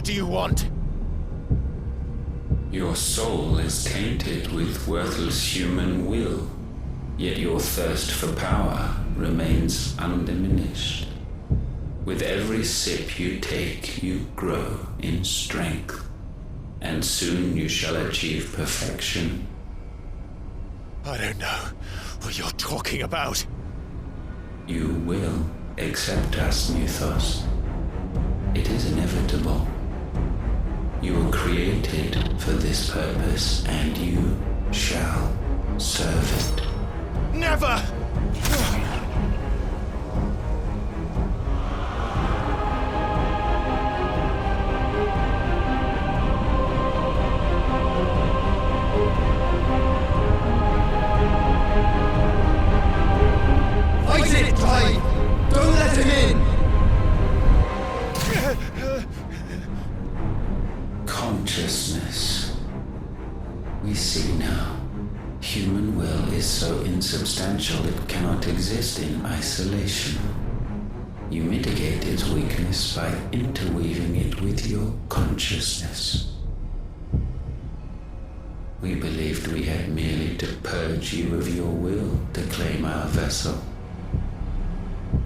What do you want? Your soul is tainted with worthless human will, yet your thirst for power remains undiminished. With every sip you take, you grow in strength, and soon you shall achieve perfection. I don't know what you're talking about. You will accept us, Mythos. It is inevitable. You were created for this purpose, and you shall serve it. Never! Fight it, Clive! Don't let him in! Consciousness. We see now. Human will is so insubstantial it cannot exist in isolation. You mitigate its weakness by interweaving it with your consciousness. We believed we had merely to purge you of your will to claim our vessel.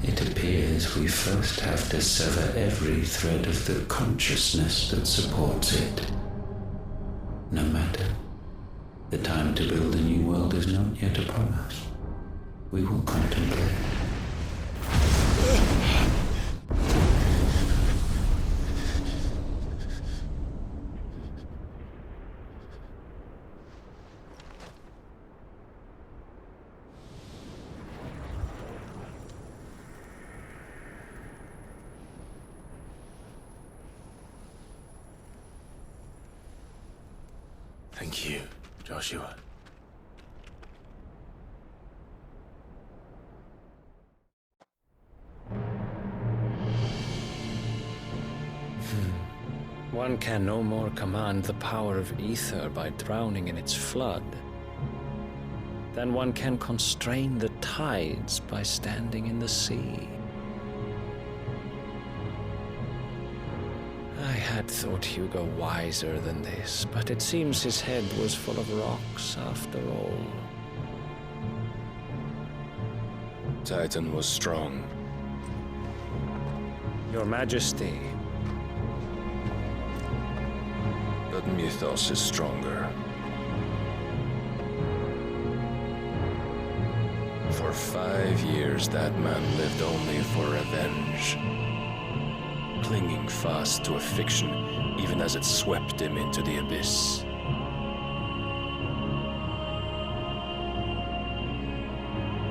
It appears we first have to sever every thread of the consciousness that supports it. No matter. The time to build a new world is not yet upon us. We will contemplate. Thank you, Joshua. One can no more command the power of ether by drowning in its flood than one can constrain the tides by standing in the sea. I had thought Hugo wiser than this, but it seems his head was full of rocks after all. Titan was strong. Your Majesty. But Mythos is stronger. For 5 years, that man lived only for revenge. Clinging fast to a fiction, even as it swept him into the abyss.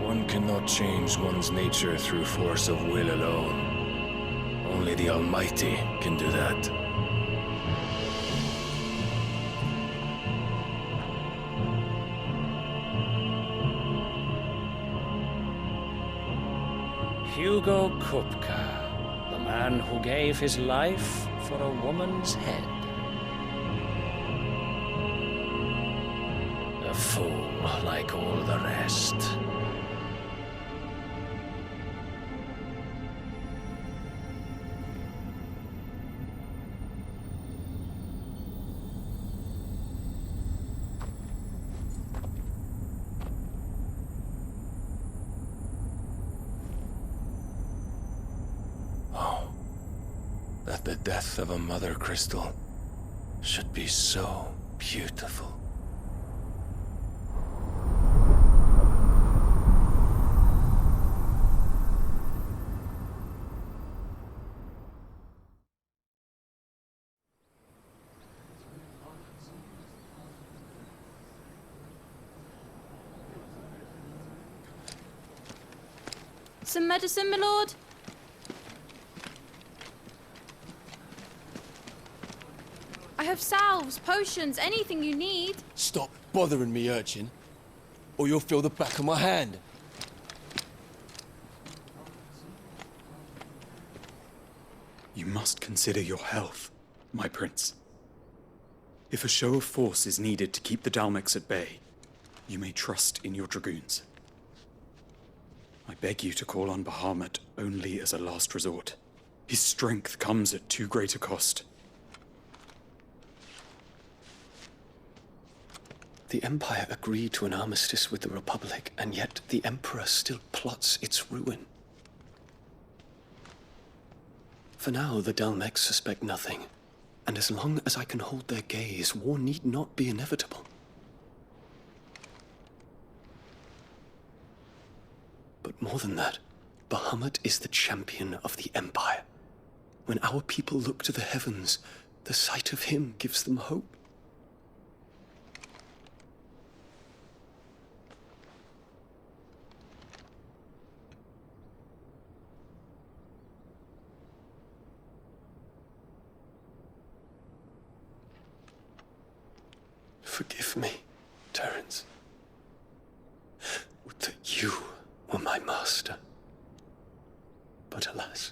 One cannot change one's nature through force of will alone. Only the Almighty can do that. Hugo Kupka. The man who gave his life for a woman's head. A fool like all the rest. That the death of a mother crystal should be so beautiful. Some medicine, my lord? I have salves, potions, anything you need. Stop bothering me, urchin, or you'll feel the back of my hand. You must consider your health, my prince. If a show of force is needed to keep the Dalmex at bay, you may trust in your dragoons. I beg you to call on Bahamut only as a last resort. His strength comes at too great a cost. The Empire agreed to an armistice with the Republic, and yet the Emperor still plots its ruin. For now, the Dalmex suspect nothing, and as long as I can hold their gaze, war need not be inevitable. But more than that, Bahamut is the champion of the Empire. When our people look to the heavens, the sight of him gives them hope. Forgive me, Terence. Would that you were my master. But alas.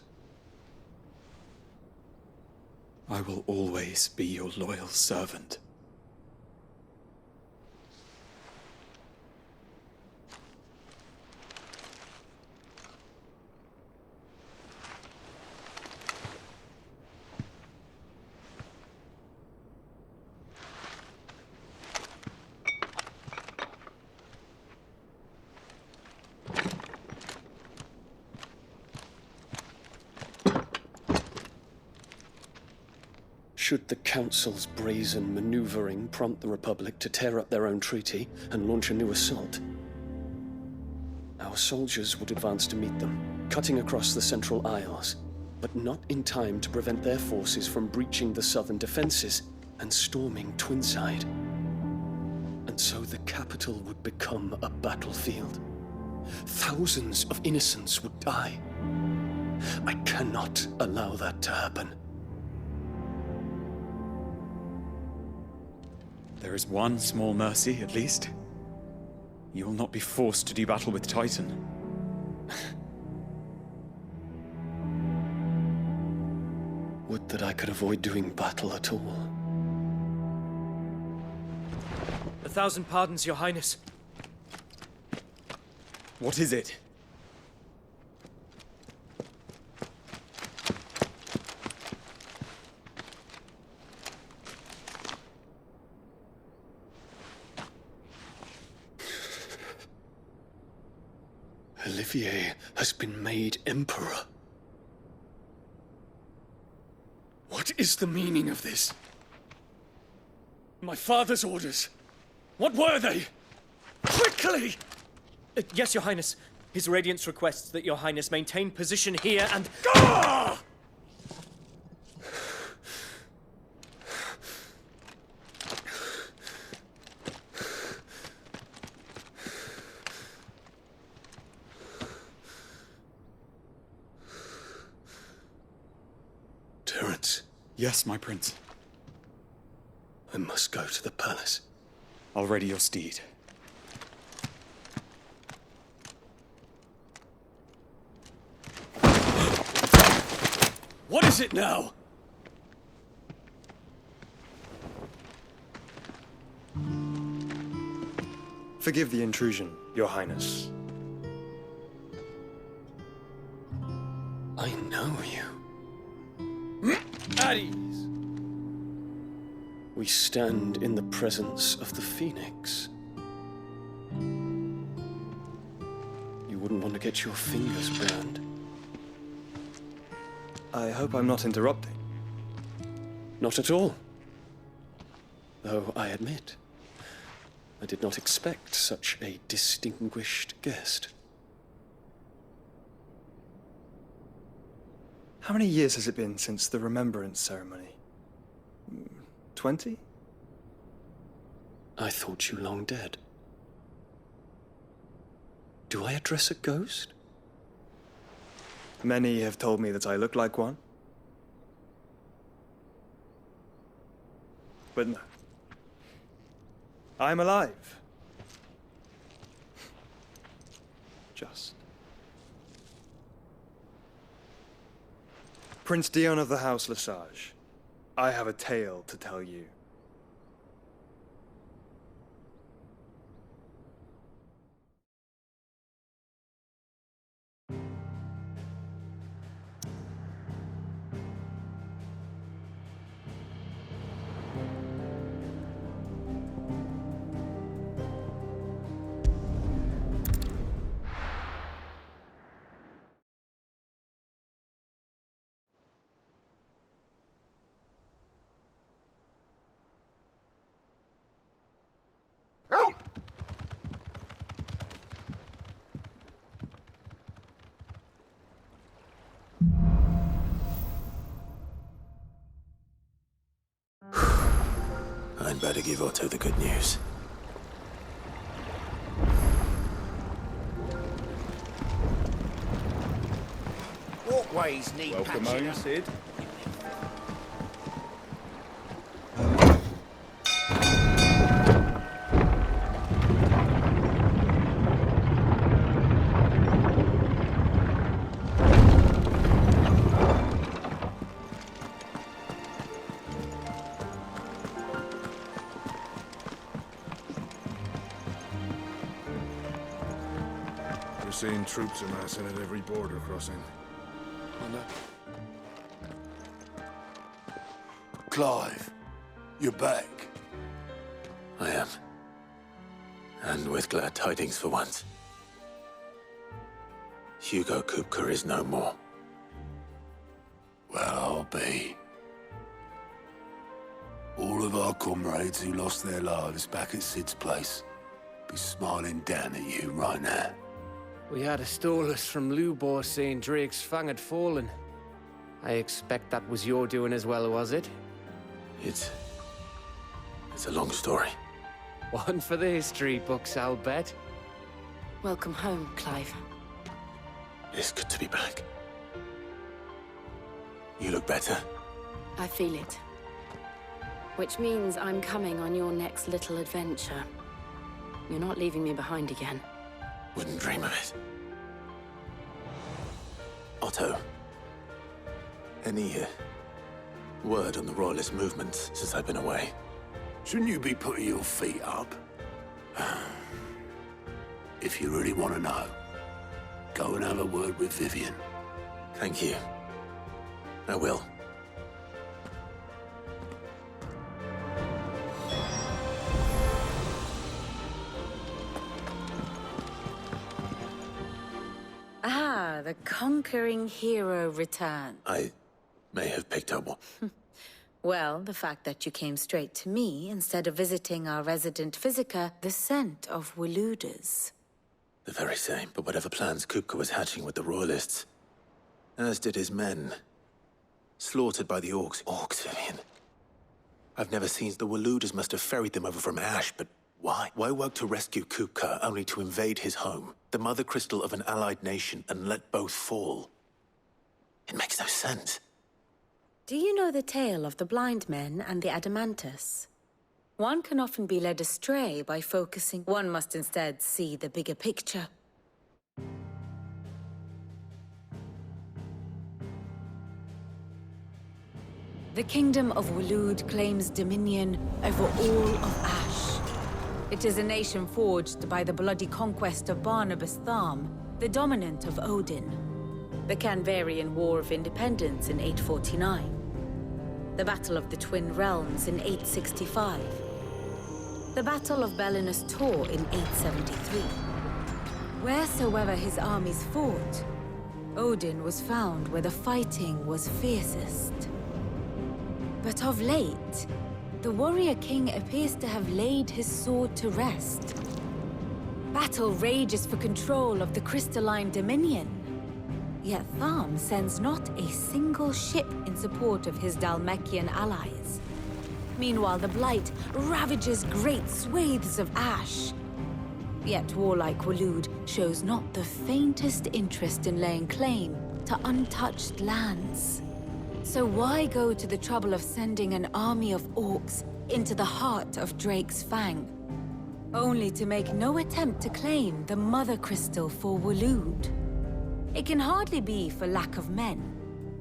I will always be your loyal servant. Should the Council's brazen maneuvering prompt the Republic to tear up their own treaty and launch a new assault, our soldiers would advance to meet them, cutting across the Central Isles, but not in time to prevent their forces from breaching the southern defenses and storming Twinside. And so the capital would become a battlefield. Thousands of innocents would die. I cannot allow that to happen. There is one small mercy, at least. You will not be forced to do battle with Titan. Would that I could avoid doing battle at all. 1,000 pardons, Your Highness. What is it? Olivier has been made Emperor. What is the meaning of this? My father's orders. What were they? Quickly! Yes, Your Highness. His Radiance requests that Your Highness maintain position here and... Ah! Terence, Yes, my prince. I must go to the palace. I'll ready your steed. What is it now? Forgive the intrusion, Your Highness. I know you. At ease. We stand in the presence of the Phoenix. You wouldn't want to get your fingers burned. I hope I'm not interrupting. Not at all. Though I admit, I did not expect such a distinguished guest. How many years has it been since the Remembrance ceremony? 20? I thought you long dead. Do I address a ghost? Many have told me that I look like one. But no. I'm alive. Just. Prince Dion of the House Lesage, I have a tale to tell you. better give Otto the good news. Walkways need Welcome patching home, up. Sid. We're seeing troops amassing at every border crossing. Clive, you're back. I am. And with glad tidings for once. Hugo Kupka is no more. Well, I'll be. All of our comrades who lost their lives back at Sid's place be smiling down at you right now. We had a stolus from Lubor saying Drake's fang had fallen. I expect that was your doing as well, was it? It's a long story. One for the history books, I'll bet. Welcome home, Clive. It's good to be back. You look better. I feel it. Which means I'm coming on your next little adventure. You're not leaving me behind again. Wouldn't dream of it. Otto. Any word on the Royalist movement since I've been away? Shouldn't you be putting your feet up? If you really want to know, go and have a word with Vivian. Thank you. I will. Ah, the conquering hero returns. I may have picked up one. Well, the fact that you came straight to me instead of visiting our resident physiker, the scent of Waludas. The very same, but whatever plans Kupka was hatching with the Royalists, as did his men. Slaughtered by the Orcs. Orcs, Vivian. I've never seen the Waludas must have ferried them over from Ash, but why? Why work to rescue Kupka only to invade his home, the mother crystal of an allied nation, and let both fall? It makes no sense. Do you know the tale of the blind men and the Adamantus? One can often be led astray by focusing. One must instead see the bigger picture. The Kingdom of Waloed claims dominion over all of Ash. It is a nation forged by the bloody conquest of Barnabas Tharm, the dominant of Odin. The Canvarian War of Independence in 849. The Battle of the Twin Realms in 865. The Battle of Belinus Tor in 873. Wheresoever his armies fought, Odin was found where the fighting was fiercest. But of late, the warrior king appears to have laid his sword to rest. Battle rages for control of the crystalline dominion. Yet Tharm sends not a single ship in support of his Dhalmekian allies. Meanwhile, the Blight ravages great swathes of Ash. Yet warlike Waloed shows not the faintest interest in laying claim to untouched lands. So why go to the trouble of sending an army of orcs into the heart of Drake's Fang, only to make no attempt to claim the Mother Crystal for Waloed? It can hardly be for lack of men.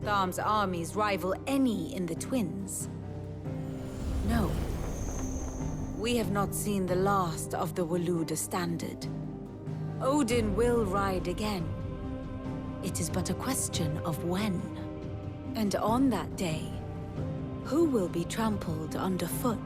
Tharm's armies rival any in the Twins. No. We have not seen the last of the Waluda standard. Odin will ride again. It is but a question of when. And on that day, who will be trampled underfoot?